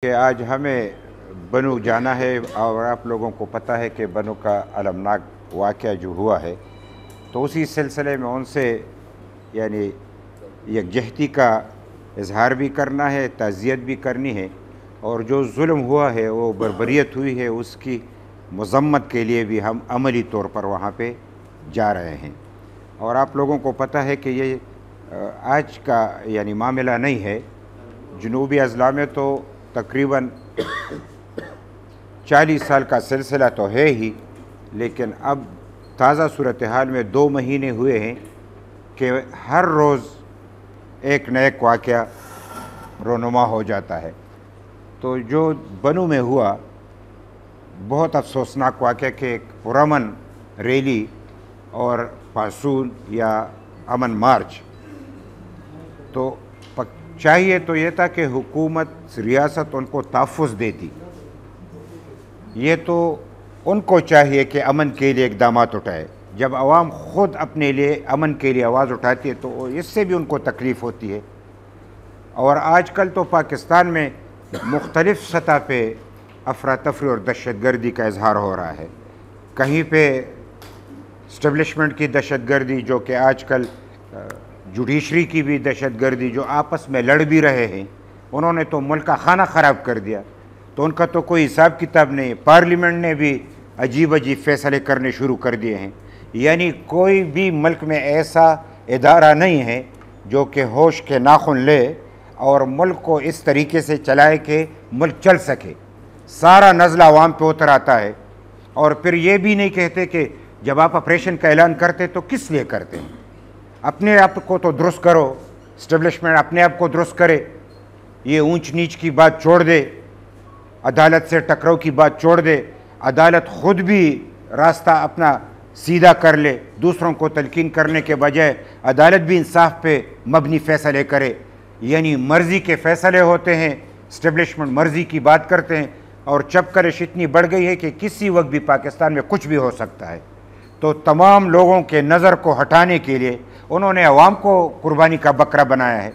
کہ آج ہمیں بنو جانا ہے اور آپ لوگوں کو پتہ ہے کہ بنو کا المناک واقعہ جو ہوا ہے تو اسی سلسلے میں ان سے یعنی یکجہتی کا اظہار بھی کرنا ہے، تعزیت بھی کرنی ہے، اور جو ظلم ہوا ہے وہ بربریت ہوئی ہے اس کی مذمت کے لیے بھی ہم عملی طور پر وہاں پہ جا رہے ہیں۔ اور آپ لوگوں کو پتہ ہے کہ یہ آج کا یعنی معاملہ نہیں ہے، جنوبی اضلاع میں تو تقریباً 40 سال کا سلسلہ تو ہے ہی، لیکن اب تازہ صورتحال میں 2 مہینے ہوئے ہیں کہ ہر روز ایک نہ ایک واقعہ رونما ہو جاتا ہے۔ تو جو بنو میں ہوا بہت افسوسناک واقعہ کہ ایک پرامن ریلی اور پاسون یا امن مارچ، تو چاہیے تو یہ تھا کہ حکومت ریاست ان کو تحفظ دیتی، یہ تو ان کو چاہیے کہ امن کے لیے اقدامات اٹھائے۔ جب عوام خود اپنے لیے امن کے لیے آواز اٹھاتی ہے تو اس سے بھی ان کو تکلیف ہوتی ہے۔ اور آج کل تو پاکستان میں مختلف سطح پہ افراتفری اور دہشت گردی کا اظہار ہو رہا ہے۔ کہیں پہ اسٹیبلشمنٹ کی دہشت گردی، جو کہ آج کل جوڈیشری کی بھی دہشت گردی، جو آپس میں لڑ بھی رہے ہیں، انہوں نے تو ملک کا کھانا خراب کر دیا، تو ان کا تو کوئی حساب کتاب نہیں۔ پارلیمنٹ نے بھی عجیب فیصلے کرنے شروع کر دیے ہیں، یعنی کوئی بھی ملک میں ایسا ادارہ نہیں ہے جو کہ ہوش کے ناخن لے اور ملک کو اس طریقے سے چلائے کہ ملک چل سکے۔ سارا نزلہ عوام پہ اتر آتا ہے، اور پھر یہ بھی نہیں کہتے کہ جب آپ آپریشن کا اعلان کرتے تو کس لیے کرتے ہیں، اپنے آپ کو تو درست کرو، اسٹیبلشمنٹ اپنے آپ کو درست کرے، یہ اونچ نیچ کی بات چھوڑ دے، عدالت سے ٹکراؤ کی بات چھوڑ دے، عدالت خود بھی راستہ اپنا سیدھا کر لے، دوسروں کو تلقین کرنے کے بجائے عدالت بھی انصاف پہ مبنی فیصلے کرے۔ یعنی مرضی کے فیصلے ہوتے ہیں، اسٹیبلشمنٹ مرضی کی بات کرتے ہیں، اور چپکرش اتنی بڑھ گئی ہے کہ کسی وقت بھی پاکستان میں کچھ بھی ہو سکتا ہے۔ تو تمام لوگوں کے نظر کو ہٹانے کے لیے انہوں نے عوام کو قربانی کا بکرا بنایا ہے۔